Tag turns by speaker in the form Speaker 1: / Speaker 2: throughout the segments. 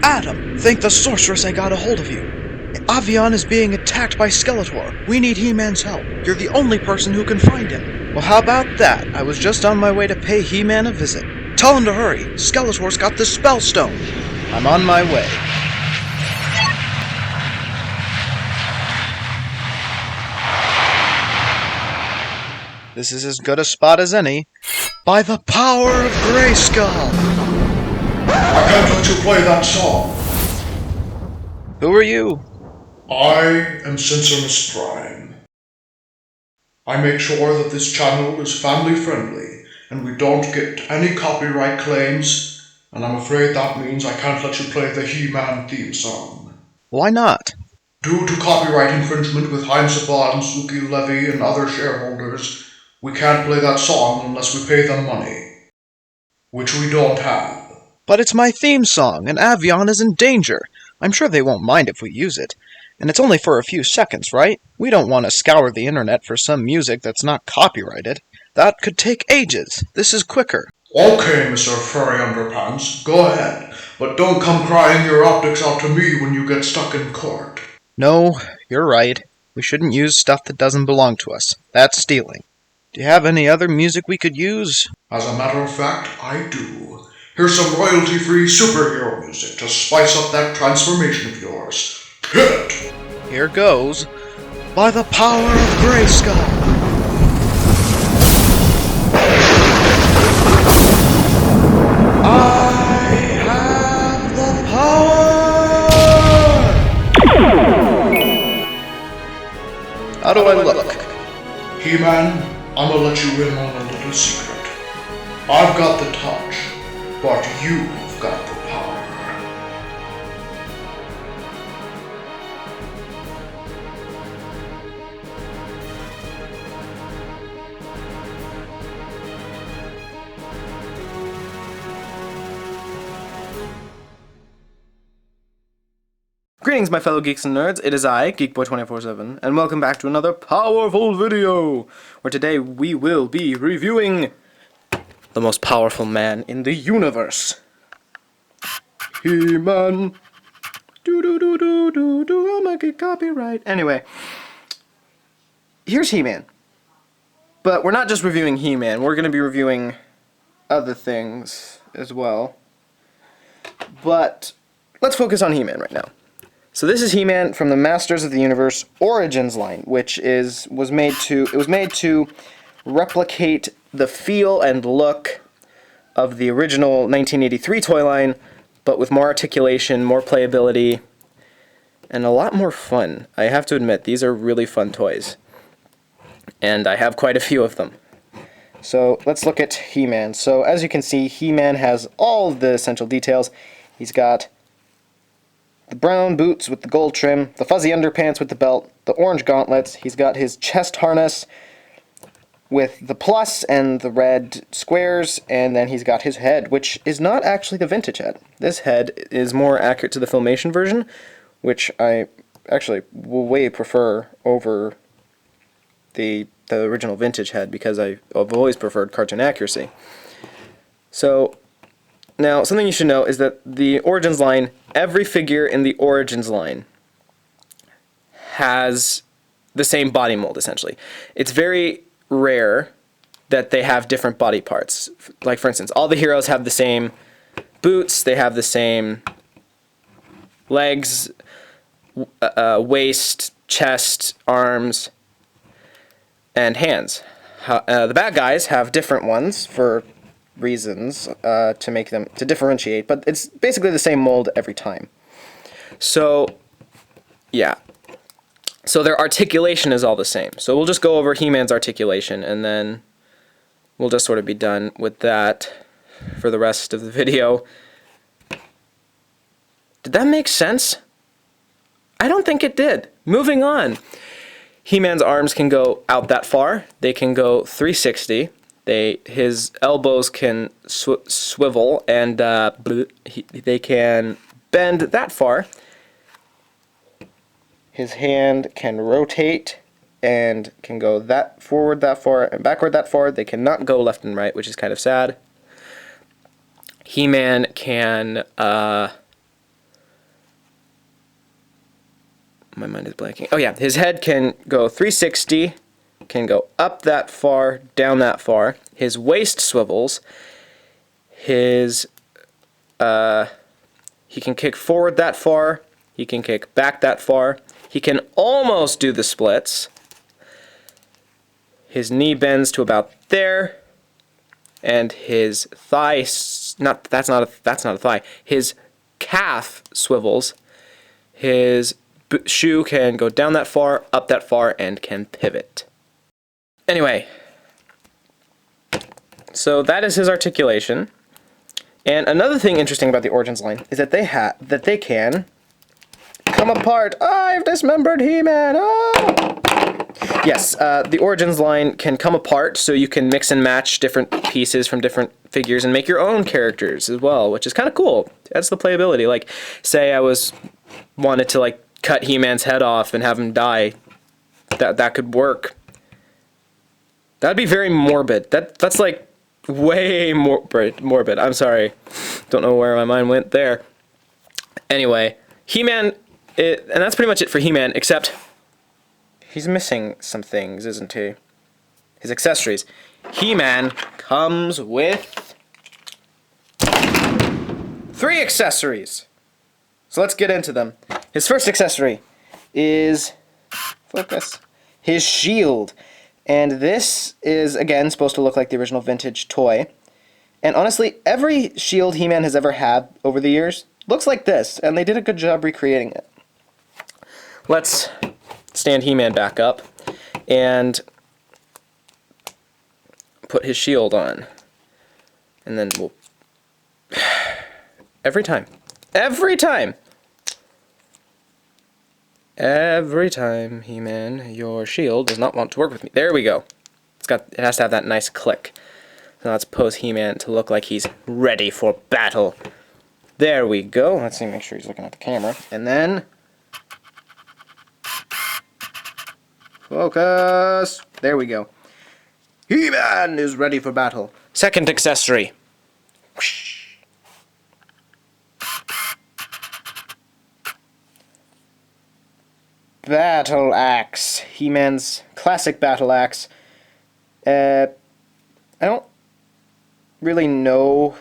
Speaker 1: Adam, thank the sorceress I got a hold of you. Avion is being attacked by Skeletor. We need He-Man's help. You're the only person who can find him. Well, how about that? I was just on my way to pay He-Man a visit. Tell him to hurry. Skeletor's got the Spell Stone. I'm on my way. This is as good a spot as any. By the power of Grayskull!
Speaker 2: I can't let you play that song.
Speaker 1: Who are you?
Speaker 2: I am Censor Prime. I make sure that this channel is family friendly and we don't get any copyright claims, and I'm afraid that means I can't let you play the He-Man theme song.
Speaker 1: Why not?
Speaker 2: Due to copyright infringement with Heinz Sabah and Suki Levy and other shareholders, we can't play that song unless we pay them money, which we don't have.
Speaker 1: But it's my theme song, and Avion is in danger. I'm sure they won't mind if we use it. And it's only for a few seconds, right? We don't want to scour the internet for some music that's not copyrighted. That could take ages. This is quicker.
Speaker 2: Okay, Mr. Furry Underpants, go ahead. But don't come crying your optics out to me when you get stuck in court.
Speaker 1: No, you're right. We shouldn't use stuff that doesn't belong to us. That's stealing. Do you have any other music we could use?
Speaker 2: As a matter of fact, I do. Here's some royalty-free superhero music to spice up that transformation of yours. Hit it!
Speaker 1: Here goes. By the power of Grayskull! I have the power! How do I look?
Speaker 2: He-Man, I'm gonna let you in on a little secret. I've got the touch, but you've got the power.
Speaker 3: Greetings, my fellow geeks and nerds. It is I, Geekboy247, and welcome back to another powerful video, where today we will be reviewing the most powerful man in the universe, He-Man. I'm gonna get copyright. Anyway, here's He-Man. But we're not just reviewing He-Man, we're gonna be reviewing other things as well. But let's focus on He-Man right now. So this is He-Man from the Masters of the Universe Origins line, which was made to replicate the feel and look of the original 1983 toy line, but with more articulation, more playability, and a lot more fun. I have to admit, these are really fun toys, and I have quite a few of them. So let's look at He-Man. So as you can see, He-Man has all of the essential details. He's got the brown boots with the gold trim, the fuzzy underpants with the belt, the orange gauntlets. He's got his chest harness with the plus and the red squares, and then he's got his head, which is not actually the vintage head. This head is more accurate to the Filmation version, which I actually way prefer over the original vintage head, because I've always preferred cartoon accuracy. So now, something you should know is that the Origins line, every figure in the Origins line has the same body mold, essentially. It's very rare that they have different body parts. Like, for instance, all the heroes have the same boots, they have the same legs, waist, chest, arms, and hands. The bad guys have different ones for reasons to differentiate, but it's basically the same mold every time. So yeah, so their articulation is all the same. So we'll just go over He-Man's articulation, and then we'll just sort of be done with that for the rest of the video. Did that make sense? I don't think it did. Moving on. He-Man's arms can go out that far. They can go 360. His elbows can swivel, and they can bend that far. His hand can rotate and can go that forward that far and backward that far. They cannot go left and right, which is kind of sad. He-Man can My mind is blanking. Oh yeah, his head can go 360, can go up that far, down that far. His waist swivels. His he can kick forward that far. He can kick back that far. He can almost do the splits. His knee bends to about there, and his thigh that's not a thigh. His calf swivels. His shoe can go down that far, up that far, and can pivot. Anyway, so that is his articulation. And another thing interesting about the Origins line is that they can come apart. I've dismembered He-Man. Oh! Yes, the Origins line can come apart, so you can mix and match different pieces from different figures and make your own characters as well, which is kind of cool. That's the playability. Like, say I wanted to like cut He-Man's head off and have him die. That could work. That'd be very morbid. That's like way more morbid. I'm sorry. Don't know where my mind went there. Anyway, He-Man, and that's pretty much it for He-Man, except he's missing some things, isn't he? His accessories. He-Man comes with 3 accessories. So let's get into them. His first accessory is, focus, his shield. And this is, again, supposed to look like the original vintage toy. And honestly, every shield He-Man has ever had over the years looks like this, and they did a good job recreating it. Let's stand He-Man back up and put his shield on. And then we'll... Every time, He-Man, your shield does not want to work with me. There we go. It has to have that nice click. Now let's pose He-Man to look like he's ready for battle. There we go. Let's see, make sure he's looking at the camera. And then focus. There we go. He-Man is ready for battle. Second accessory. Battle axe. He-Man's classic battle axe. I don't really know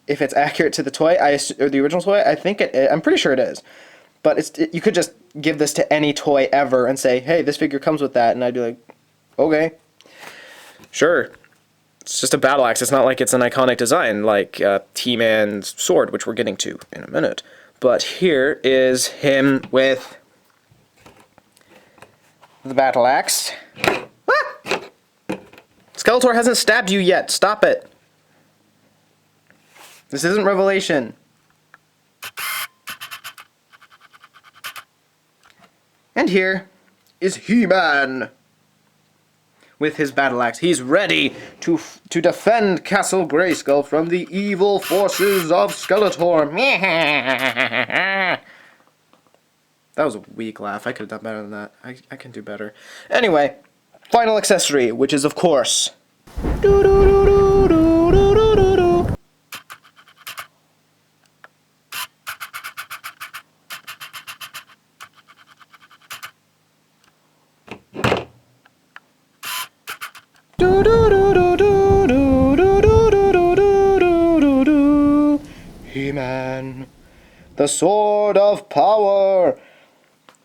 Speaker 3: if it's accurate to the toy, or the original toy. I think I'm pretty sure it is. But you could just give this to any toy ever and say, hey, this figure comes with that, and I'd be like, okay, sure. It's just a battle axe. It's not like it's an iconic design like He-Man's sword, which we're getting to in a minute. But here is him with the battle axe. Ah! Skeletor hasn't stabbed you yet. Stop it. This isn't Revelation. And here is He-Man with his battle axe. He's ready to defend Castle Grayskull from the evil forces of Skeletor. That was a weak laugh. I could have done better than that. I can do better. Anyway, final accessory, which is, of course, He-Man, the Sword of Power.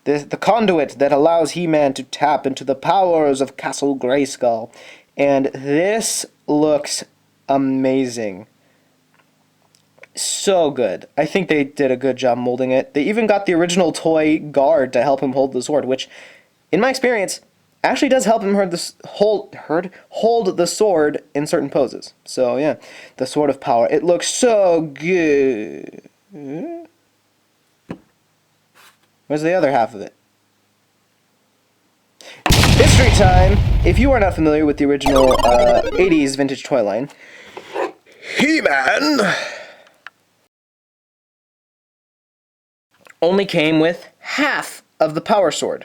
Speaker 3: The conduit that allows He-Man to tap into the powers of Castle Grayskull. And this looks amazing. So good. I think they did a good job molding it. They even got the original toy guard to help him hold the sword, which, in my experience, actually does help him hold the sword in certain poses. So, yeah, the Sword of Power. It looks so good. Where's the other half of it? History time! If you are not familiar with the original 80s vintage toy line, He-Man only came with half of the Power Sword.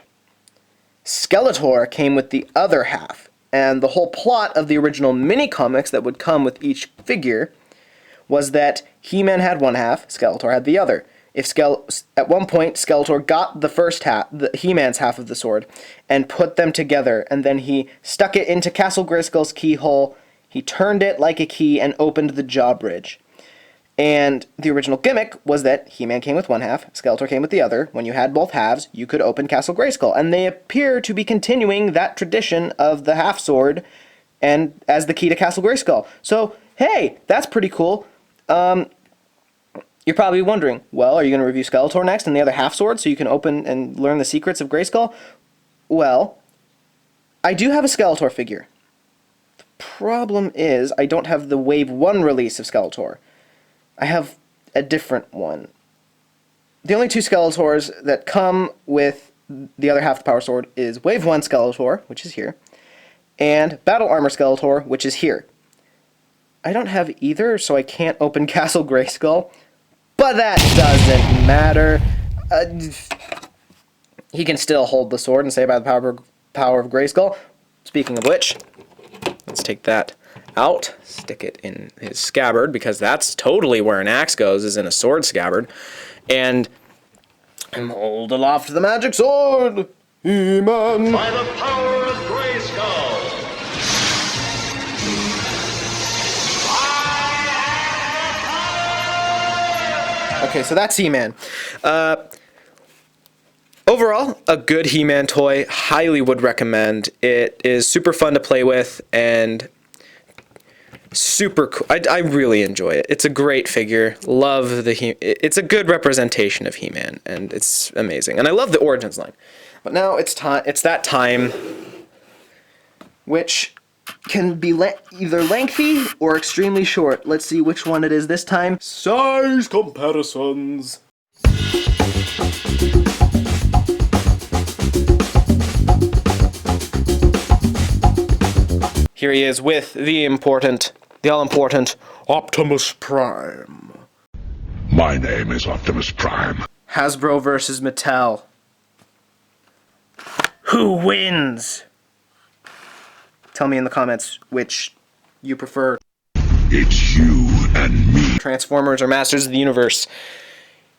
Speaker 3: Skeletor came with the other half, and the whole plot of the original mini-comics that would come with each figure was that He-Man had one half, Skeletor had the other. At one point, Skeletor got the first half, the He-Man's half of the sword, and put them together, and then he stuck it into Castle Grayskull's keyhole. He turned it like a key and opened the drawbridge. And the original gimmick was that He-Man came with one half, Skeletor came with the other. When you had both halves, you could open Castle Grayskull. And they appear to be continuing that tradition of the half sword and as the key to Castle Grayskull. So, hey, that's pretty cool. You're probably wondering, well, are you going to review Skeletor next and the other half sword so you can open and learn the secrets of Grayskull? Well, I do have a Skeletor figure. The problem is I don't have the Wave 1 release of Skeletor. I have a different one. The only two Skeletors that come with the other half of the Power Sword is Wave 1 Skeletor, which is here, and Battle Armor Skeletor, which is here. I don't have either, so I can't open Castle Grayskull. But that doesn't matter. He can still hold the sword and say by the power of Grayskull. Speaking of which, let's take that out, stick it in his scabbard, because that's totally where an axe goes, is in a sword scabbard. And hold aloft the magic sword, He-Man.
Speaker 4: By the power of Grayskull.
Speaker 3: Okay, so that's He-Man. Overall, a good He-Man toy. Highly would recommend. It is super fun to play with and super cool. I really enjoy it. It's a great figure. Love the it's a good representation of He-Man, and it's amazing. And I love the Origins line. But now it's that time, which can be either lengthy or extremely short. Let's see which one it is this time. Size comparisons. Here he is with the all-important Optimus Prime.
Speaker 5: My name is Optimus Prime.
Speaker 3: Hasbro versus Mattel. Who wins? Tell me in the comments which you prefer.
Speaker 5: It's you and me.
Speaker 3: Transformers or Masters of the Universe.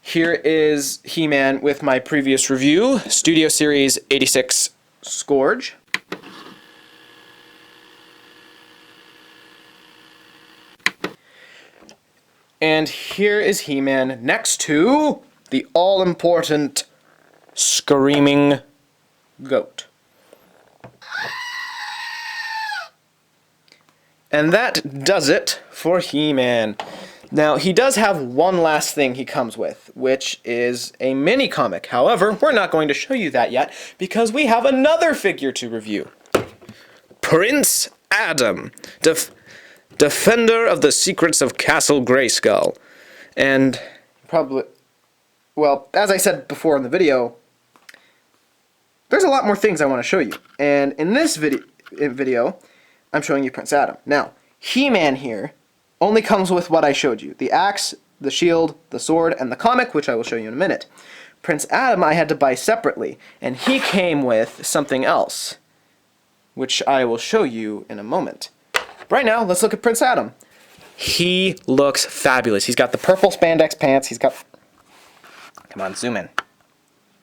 Speaker 3: Here is He-Man with my previous review, Studio Series 86 Scourge. And here is He-Man next to the all-important Screaming Goat. And that does it for He-Man. Now, he does have one last thing he comes with, which is a mini comic. However, we're not going to show you that yet because we have another figure to review. Prince Adam, Defender of the Secrets of Castle Grayskull. And probably, well, as I said before in the video, there's a lot more things I want to show you. And in this video, I'm showing you Prince Adam. Now, He-Man here only comes with what I showed you. The axe, the shield, the sword, and the comic, which I will show you in a minute. Prince Adam I had to buy separately, and he came with something else, which I will show you in a moment. Right now, let's look at Prince Adam. He looks fabulous. He's got the purple spandex pants. He's got... Come on, zoom in.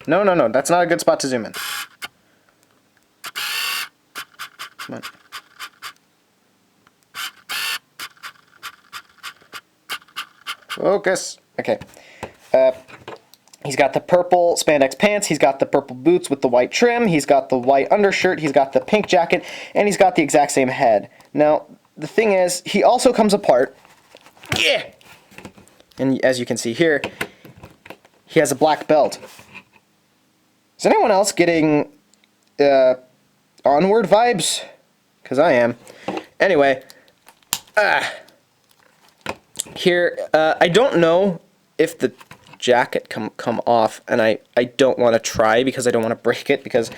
Speaker 3: No, that's not a good spot to zoom in. Come on. Focus. Okay. He's got the purple spandex pants, he's got the purple boots with the white trim, he's got the white undershirt, he's got the pink jacket, and he's got the exact same head. Now, the thing is, he also comes apart. Yeah! And as you can see here, he has a black belt. Is anyone else getting Onward vibes? Because I am. Anyway, here, I don't know if the jacket come off, and I don't want to try because I don't want to break it because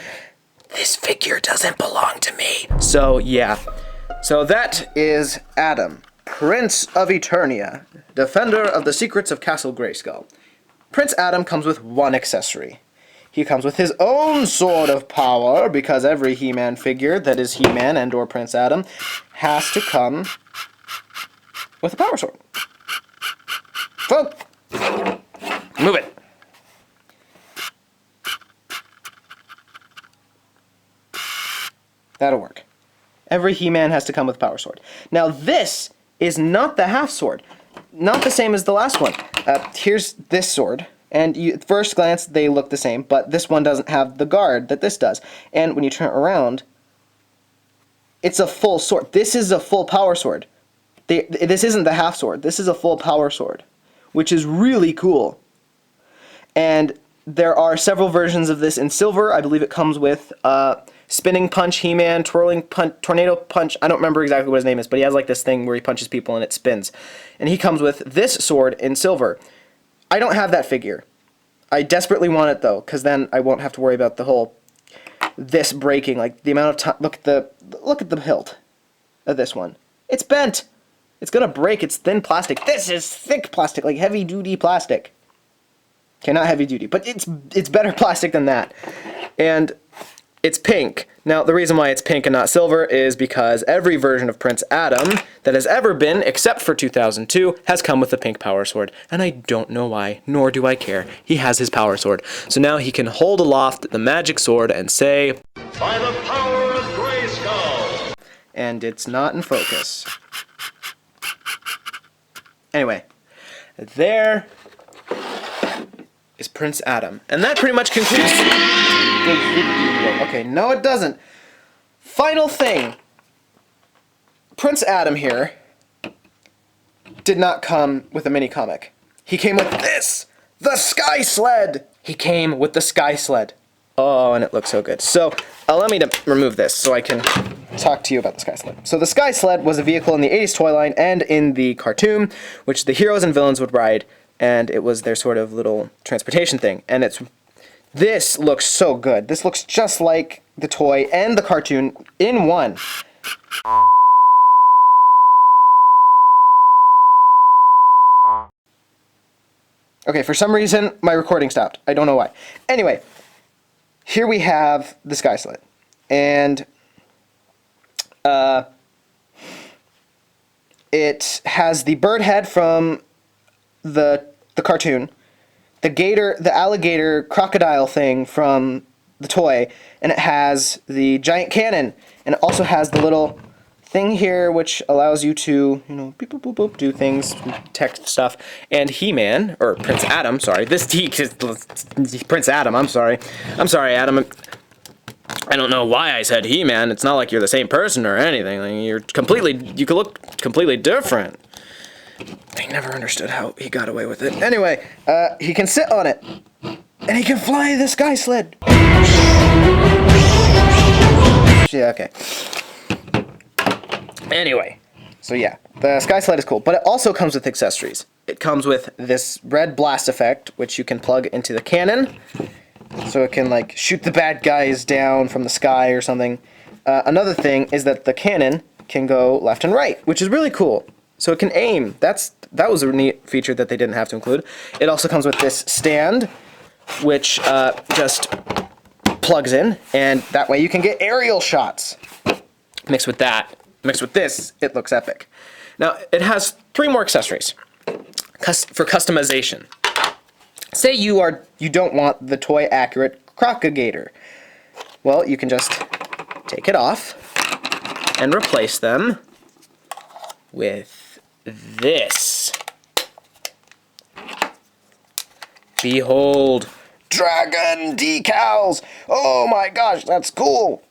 Speaker 3: this figure doesn't belong to me. So yeah, so that is Adam, Prince of Eternia, Defender of the Secrets of Castle Grayskull. Prince Adam comes with one accessory. He comes with his own Sword of Power, because every He-Man figure that is He-Man and or Prince Adam has to come with a power sword. So, move it. That'll work. Every He-Man has to come with a power sword. Now this is not the half sword. Not the same as the last one. Here's this sword. And at first glance, they look the same, but this one doesn't have the guard that this does. And when you turn it around, it's a full sword. This is a full power sword. This isn't the half sword. This is a full power sword, which is really cool. And there are several versions of this in silver. I believe it comes with Spinning Punch He-Man, Twirling Punch, Tornado Punch. I don't remember exactly what his name is, but he has like this thing where he punches people and it spins. And he comes with this sword in silver. I don't have that figure. I desperately want it though, because then I won't have to worry about the whole this breaking. Like the amount of time. Look at the hilt of this one. It's bent. It's gonna break. It's thin plastic. This is thick plastic, like heavy duty plastic. Okay, not heavy duty, but it's better plastic than that. And it's pink. Now, the reason why it's pink and not silver is because every version of Prince Adam that has ever been, except for 2002, has come with a pink power sword. And I don't know why, nor do I care. He has his power sword. So now he can hold aloft the magic sword and say,
Speaker 4: By the power of Grayskull!
Speaker 3: And it's not in focus. Anyway, there is Prince Adam. And that pretty much concludes the video. Okay, no it doesn't. Final thing. Prince Adam here did not come with a mini comic. He came with this! The Sky Sled! He came with the Sky Sled. Oh, and it looks so good. So, allow me to remove this so I can talk to you about the Sky Sled. So the Sky Sled was a vehicle in the 80s toy line and in the cartoon, which the heroes and villains would ride, and it was their sort of little transportation thing. And this looks so good. This looks just like the toy and the cartoon in one. Okay, for some reason, my recording stopped. I don't know why. Anyway, here we have the Sky Sled. And it has the bird head from the cartoon, the alligator crocodile thing from the toy, and it has the giant cannon, and it also has the little thing here which allows you to, beep, boop, boop, boop, do things, text stuff. And He-Man, or Prince Adam, sorry, this is Prince Adam, I'm sorry, Adam. I don't know why I said He-Man. It's not like you're the same person or anything. Like, you could look completely different. I never understood how he got away with it. Anyway, he can sit on it. And he can fly the Sky Sled. Yeah, okay. Anyway, so yeah, the Sky Sled is cool. But it also comes with accessories. It comes with this red blast effect, which you can plug into the cannon. So it can, like, shoot the bad guys down from the sky or something. Another thing is that the cannon can go left and right, which is really cool. So it can aim. That was a neat feature that they didn't have to include. It also comes with this stand, which just plugs in, and that way you can get aerial shots. Mixed with this, it looks epic. Now, it has 3 more accessories for customization. Say you don't want the toy accurate Crocagator. Well, you can just take it off and replace them with this. Behold, dragon decals! Oh my gosh, that's cool!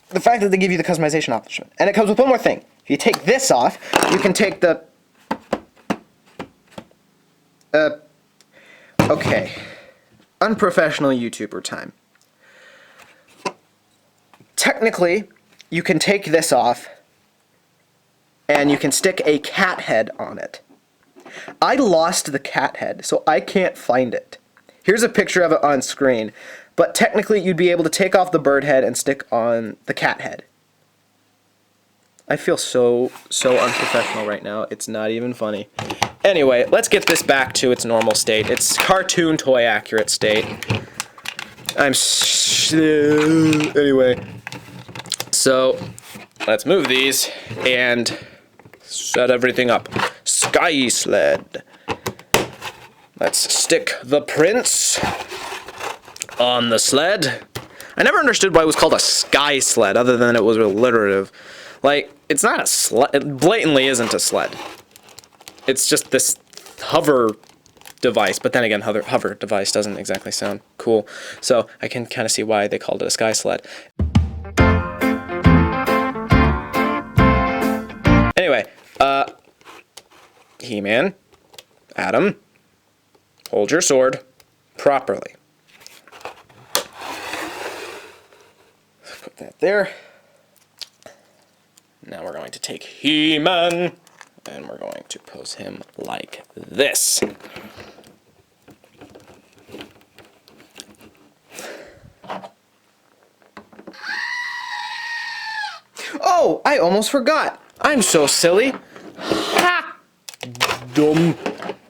Speaker 3: The fact that they give you the customization option. And it comes with one more thing. If you take this off, you can take the... Okay. Unprofessional YouTuber time. Technically, you can take this off and you can stick a cat head on it. I lost the cat head, so I can't find it. Here's a picture of it on screen, but technically you'd be able to take off the bird head and stick on the cat head. I feel so unprofessional right now, it's not even funny. Anyway, let's get this back to its normal state, its cartoon toy accurate state. Anyway, so let's move these and set everything up. Sky Sled. Let's stick the prince on the sled. I never understood why it was called a Sky Sled, other than it was alliterative. Like, it's not a sled. It blatantly isn't a sled. It's just this hover device. But then again, hover device doesn't exactly sound cool. So I can kind of see why they called it a Sky Sled. Anyway, He-Man, Adam, hold your sword properly. Put that there. Now we're going to take He-Man, and we're going to pose him like this. Oh, I almost forgot. I'm so silly. Ha! Dumb.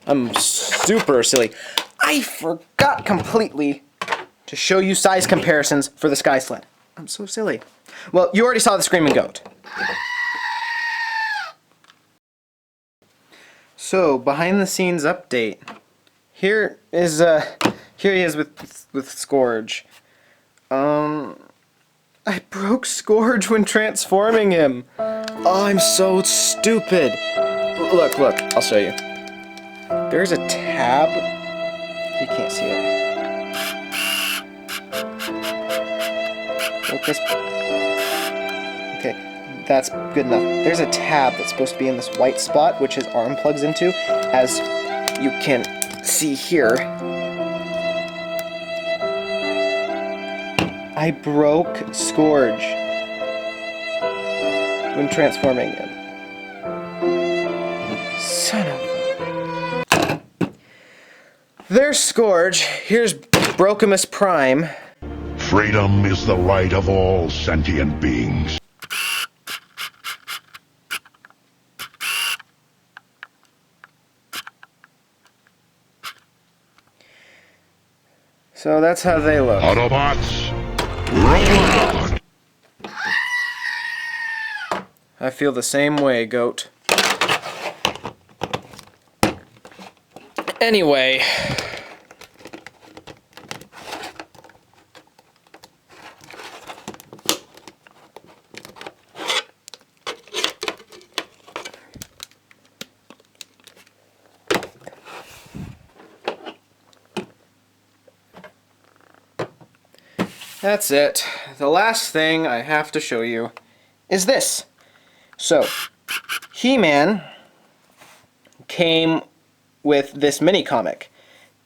Speaker 3: I'm super silly. I forgot completely to show you size comparisons for the Sky Sled. I'm so silly. Well, you already saw the Screaming Goat. So, behind the scenes update. Here he is with Scourge. I broke Scourge when transforming him. Oh, I'm so stupid. Look, I'll show you. There's a tab. You can't see it. Focus. Okay, that's good enough. There's a tab that's supposed to be in this white spot, which his arm plugs into, as you can see here. I broke Scourge when transforming him. Son of a... There's Scourge. Here's Brokimus Prime.
Speaker 5: Freedom is the right of all sentient beings.
Speaker 3: So that's how they look.
Speaker 5: Autobots, roll out!
Speaker 3: I feel the same way, Goat. Anyway. That's it. The last thing I have to show you is this. So, He-Man came with this mini-comic,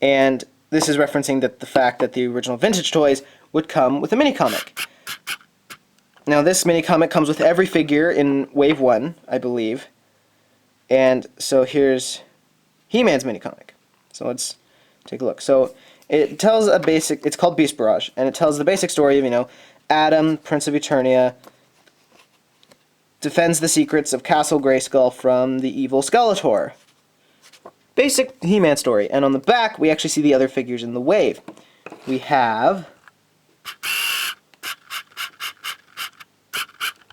Speaker 3: and this is referencing the fact that the original vintage toys would come with a mini-comic. Now, this mini-comic comes with every figure in Wave 1, I believe, and so here's He-Man's mini-comic. So let's take a look. So, it tells a basic, it's called Beast Barrage, and it tells the basic story of, Adam, Prince of Eternia, defends the secrets of Castle Grayskull from the evil Skeletor. Basic He-Man story. And on the back, we actually see the other figures in the wave. We have...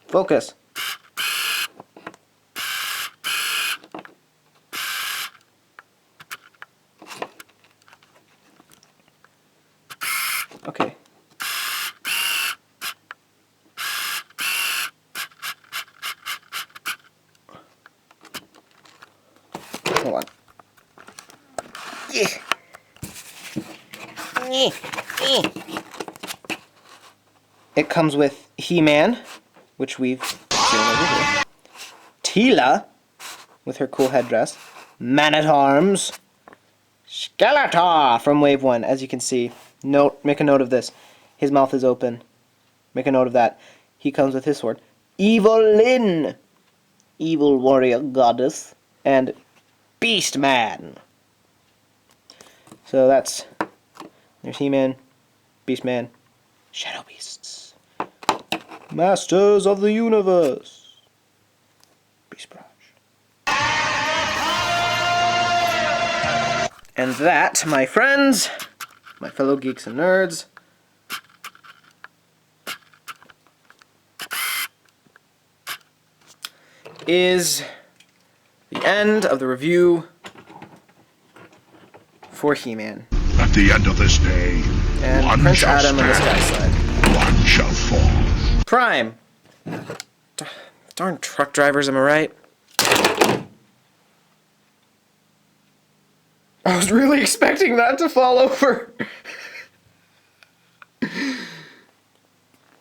Speaker 3: Focus. Okay. Hold on. It comes with He-Man, which we've seen over here. Teela, with her cool headdress. Man-at-Arms. Skeletor from Wave 1, as you can see. Make a note of this. His mouth is open. Make a note of that. He comes with his sword. Evelyn, evil warrior goddess, and Beast Man. So there's He-Man, Beast Man, Shadow Beasts, Masters of the Universe, Beast Barrage. And that, my friends, my fellow geeks and nerds, is the end of the review for He-Man.
Speaker 5: At the end of this day,
Speaker 3: And
Speaker 5: one
Speaker 3: Prince
Speaker 5: shall
Speaker 3: Adam and the Sky
Speaker 5: stand.
Speaker 3: Sled.
Speaker 5: one shall fall.
Speaker 3: Prime! Darn truck drivers, am I right? I was really expecting that to fall over.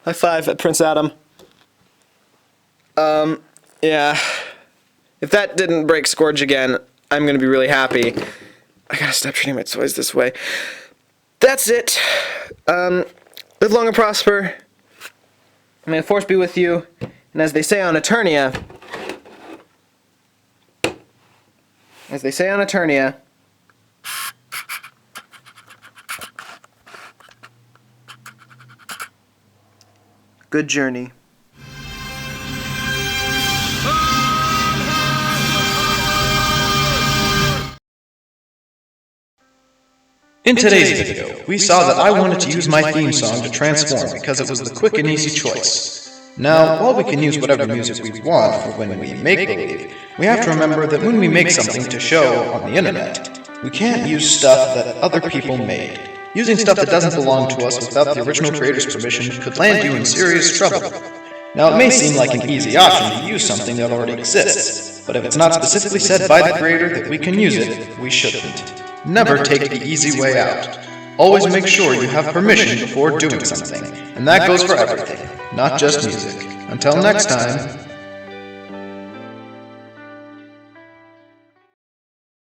Speaker 3: High five at Prince Adam. Yeah. If that didn't break Scourge again, I'm gonna be really happy. I gotta stop treating my toys this way. That's it. Live long and prosper. May the force be with you. And as they say on Eternia, good journey.
Speaker 1: In today's video, we saw that I wanted to use my theme song to transform because it was the quick and easy choice. Now, while we can use whatever music we want for when we make believe, we have to remember that when we make something to show on the internet, we can't use stuff that other people made. Using stuff that doesn't belong to us without the original creator's permission could land you in serious trouble. Now, it may seem like an easy option to use something that already exists, but if it's not specifically said by the creator that we can use it, we shouldn't. Never take the easy way out. Always make sure you have permission before doing something, and that goes for everything, not just music. Until next time.